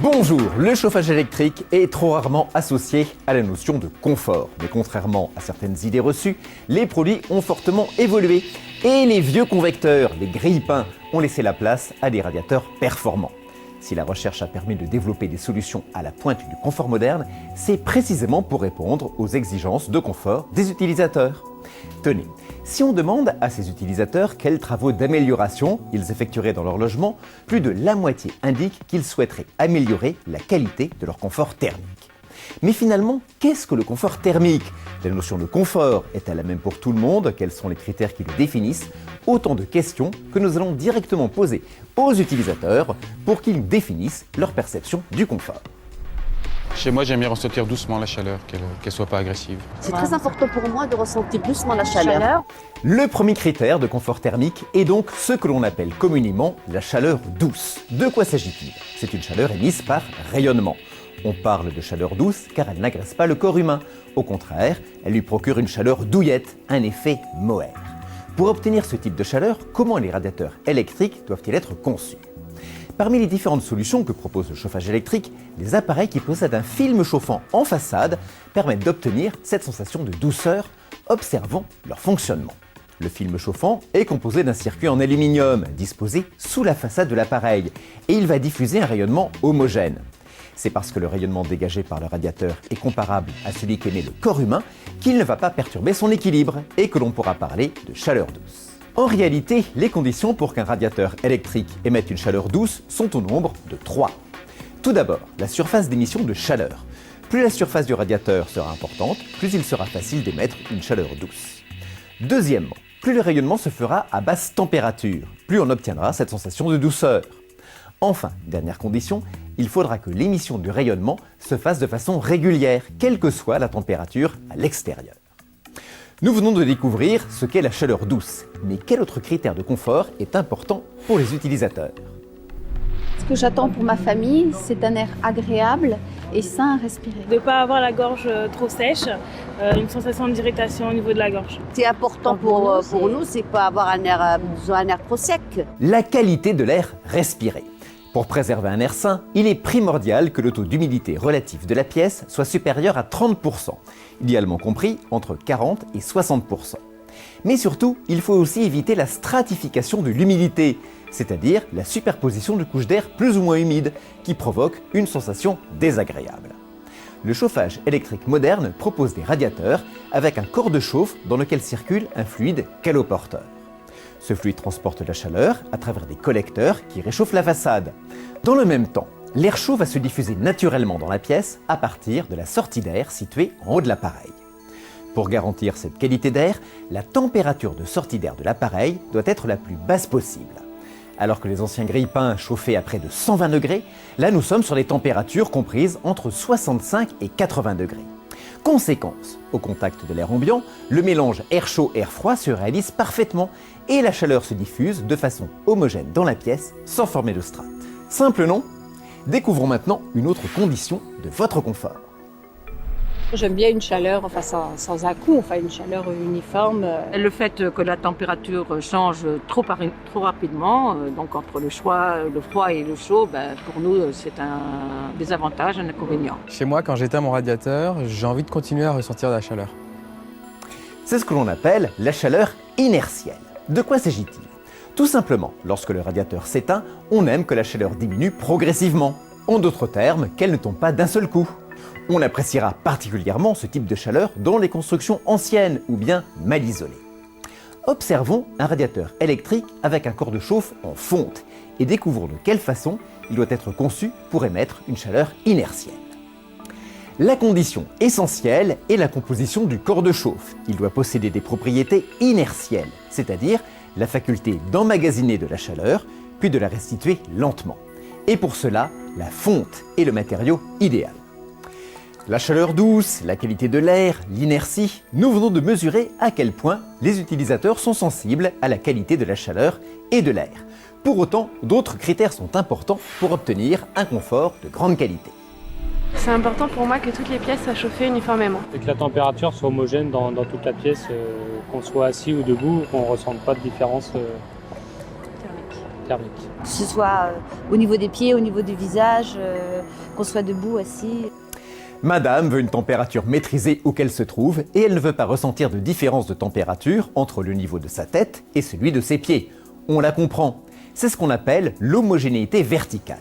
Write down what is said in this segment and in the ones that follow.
Bonjour, le chauffage électrique est trop rarement associé à la notion de confort. Mais contrairement à certaines idées reçues, les produits ont fortement évolué et les vieux convecteurs, les grille-pains, ont laissé la place à des radiateurs performants. Si la recherche a permis de développer des solutions à la pointe du confort moderne, c'est précisément pour répondre aux exigences de confort des utilisateurs. Tenez, si on demande à ces utilisateurs quels travaux d'amélioration ils effectueraient dans leur logement, plus de la moitié indiquent qu'ils souhaiteraient améliorer la qualité de leur confort thermique. Mais finalement, qu'est-ce que le confort thermique? La notion de confort est-elle la même pour tout le monde? Quels sont les critères qui le définissent? Autant de questions que nous allons directement poser aux utilisateurs pour qu'ils définissent leur perception du confort. Chez moi, j'aime bien ressentir doucement la chaleur, qu'elle ne soit pas agressive. C'est très important pour moi de ressentir doucement la chaleur. Le premier critère de confort thermique est donc ce que l'on appelle communément la chaleur douce. De quoi s'agit-il? C'est une chaleur émise par rayonnement. On parle de chaleur douce car elle n'agresse pas le corps humain. Au contraire, elle lui procure une chaleur douillette, un effet mohair. Pour obtenir ce type de chaleur, comment les radiateurs électriques doivent-ils être conçus? Parmi les différentes solutions que propose le chauffage électrique, les appareils qui possèdent un film chauffant en façade permettent d'obtenir cette sensation de douceur. Observons leur fonctionnement. Le film chauffant est composé d'un circuit en aluminium disposé sous la façade de l'appareil et il va diffuser un rayonnement homogène. C'est parce que le rayonnement dégagé par le radiateur est comparable à celui qu'émet le corps humain qu'il ne va pas perturber son équilibre et que l'on pourra parler de chaleur douce. En réalité, les conditions pour qu'un radiateur électrique émette une chaleur douce sont au nombre de 3. Tout d'abord, la surface d'émission de chaleur. Plus la surface du radiateur sera importante, plus il sera facile d'émettre une chaleur douce. Deuxièmement, plus le rayonnement se fera à basse température, plus on obtiendra cette sensation de douceur. Enfin, dernière condition, il faudra que l'émission du rayonnement se fasse de façon régulière, quelle que soit la température à l'extérieur. Nous venons de découvrir ce qu'est la chaleur douce, mais quel autre critère de confort est important pour les utilisateurs? Ce que j'attends pour ma famille, c'est un air agréable et sain à respirer. De ne pas avoir la gorge trop sèche, une sensation d'irritation au niveau de la gorge. C'est important pour nous, c'est pas avoir un air trop sec. La qualité de l'air respiré. Pour préserver un air sain, il est primordial que le taux d'humidité relatif de la pièce soit supérieur à 30%, idéalement compris entre 40 et 60%. Mais surtout, il faut aussi éviter la stratification de l'humidité, c'est-à-dire la superposition de couches d'air plus ou moins humides qui provoque une sensation désagréable. Le chauffage électrique moderne propose des radiateurs avec un corps de chauffe dans lequel circule un fluide caloporteur. Ce fluide transporte la chaleur à travers des collecteurs qui réchauffent la façade. Dans le même temps, l'air chaud va se diffuser naturellement dans la pièce à partir de la sortie d'air située en haut de l'appareil. Pour garantir cette qualité d'air, la température de sortie d'air de l'appareil doit être la plus basse possible. Alors que les anciens grille-pains chauffaient à près de 120 degrés, là nous sommes sur des températures comprises entre 65 et 80 degrés. Conséquence, au contact de l'air ambiant, le mélange air chaud-air froid se réalise parfaitement et la chaleur se diffuse de façon homogène dans la pièce sans former de strates. Simple non? Découvrons maintenant une autre condition de votre confort. J'aime bien une chaleur sans à-coups, une chaleur uniforme. Le fait que la température change trop rapidement, donc entre le froid et le chaud, pour nous c'est un désavantage, un inconvénient. Chez moi, quand j'éteins mon radiateur, j'ai envie de continuer à ressentir la chaleur. C'est ce que l'on appelle la chaleur inertielle. De quoi s'agit-il? Tout simplement, lorsque le radiateur s'éteint, on aime que la chaleur diminue progressivement. En d'autres termes, qu'elle ne tombe pas d'un seul coup. On appréciera particulièrement ce type de chaleur dans les constructions anciennes ou bien mal isolées. Observons un radiateur électrique avec un corps de chauffe en fonte et découvrons de quelle façon il doit être conçu pour émettre une chaleur inertielle. La condition essentielle est la composition du corps de chauffe. Il doit posséder des propriétés inertielles, c'est-à-dire la faculté d'emmagasiner de la chaleur puis de la restituer lentement. Et pour cela, la fonte est le matériau idéal. La chaleur douce, la qualité de l'air, l'inertie, nous venons de mesurer à quel point les utilisateurs sont sensibles à la qualité de la chaleur et de l'air. Pour autant, d'autres critères sont importants pour obtenir un confort de grande qualité. C'est important pour moi que toutes les pièces soient chauffées uniformément. Et que la température soit homogène dans toute la pièce, qu'on soit assis ou debout, qu'on ne ressente pas de différence. thermique. Que ce soit au niveau des pieds, au niveau du visage, qu'on soit debout, assis. Madame veut une température maîtrisée où qu'elle se trouve et elle ne veut pas ressentir de différence de température entre le niveau de sa tête et celui de ses pieds. On la comprend. C'est ce qu'on appelle l'homogénéité verticale.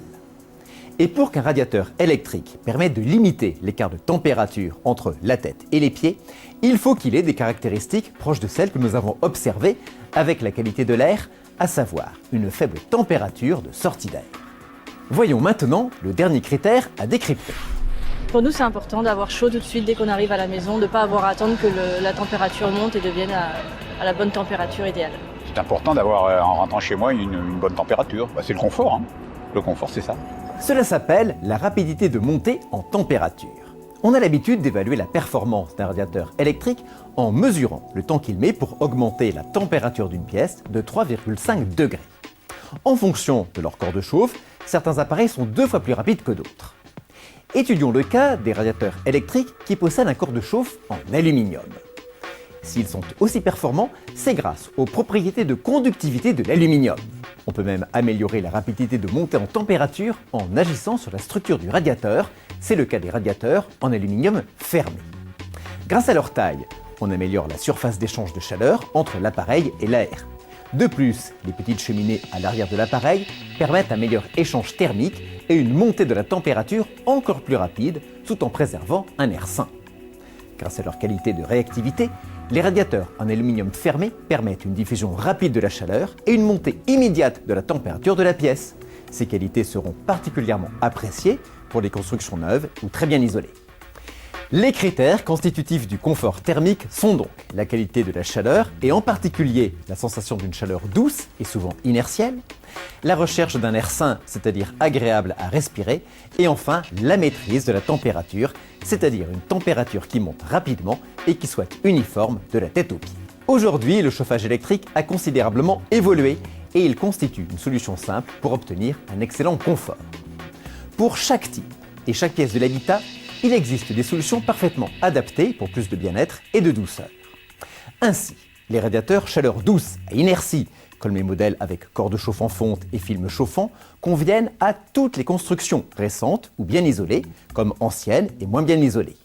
Et pour qu'un radiateur électrique permette de limiter l'écart de température entre la tête et les pieds, il faut qu'il ait des caractéristiques proches de celles que nous avons observées avec la qualité de l'air, à savoir une faible température de sortie d'air. Voyons maintenant le dernier critère à décrypter. Pour nous, c'est important d'avoir chaud tout de suite dès qu'on arrive à la maison, de ne pas avoir à attendre que la température monte et devienne à la bonne température idéale. C'est important d'avoir, en rentrant chez moi, une bonne température. C'est le confort, hein. Le confort, c'est ça. Cela s'appelle la rapidité de montée en température. On a l'habitude d'évaluer la performance d'un radiateur électrique en mesurant le temps qu'il met pour augmenter la température d'une pièce de 3,5 degrés. En fonction de leur corps de chauffe, certains appareils sont 2 fois plus rapides que d'autres. Étudions le cas des radiateurs électriques qui possèdent un corps de chauffe en aluminium. S'ils sont aussi performants, c'est grâce aux propriétés de conductivité de l'aluminium. On peut même améliorer la rapidité de montée en température en agissant sur la structure du radiateur. C'est le cas des radiateurs en aluminium fermé. Grâce à leur taille, on améliore la surface d'échange de chaleur entre l'appareil et l'air. De plus, les petites cheminées à l'arrière de l'appareil permettent un meilleur échange thermique et une montée de la température encore plus rapide tout en préservant un air sain. Grâce à leur qualité de réactivité, les radiateurs en aluminium fermé permettent une diffusion rapide de la chaleur et une montée immédiate de la température de la pièce. Ces qualités seront particulièrement appréciées pour les constructions neuves ou très bien isolées. Les critères constitutifs du confort thermique sont donc la qualité de la chaleur et en particulier la sensation d'une chaleur douce et souvent inertielle, la recherche d'un air sain, c'est-à-dire agréable à respirer, et enfin la maîtrise de la température, c'est-à-dire une température qui monte rapidement et qui soit uniforme de la tête aux pieds. Aujourd'hui, le chauffage électrique a considérablement évolué et il constitue une solution simple pour obtenir un excellent confort. Pour chaque type et chaque pièce de l'habitat, il existe des solutions parfaitement adaptées pour plus de bien-être et de douceur. Ainsi, les radiateurs chaleur douce à inertie, comme les modèles avec corps de chauffe en fonte et film chauffant, conviennent à toutes les constructions récentes ou bien isolées, comme anciennes et moins bien isolées.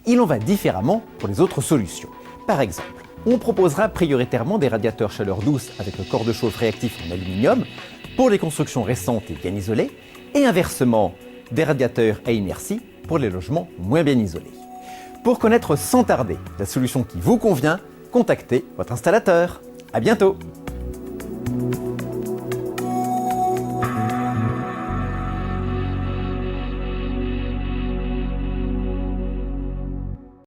Il en va différemment pour les autres solutions. Par exemple, on proposera prioritairement des radiateurs chaleur douce avec le corps de chauffe réactif en aluminium pour les constructions récentes et bien isolées, et inversement, des radiateurs à inertie pour les logements moins bien isolés. Pour connaître sans tarder la solution qui vous convient, contactez votre installateur. À bientôt!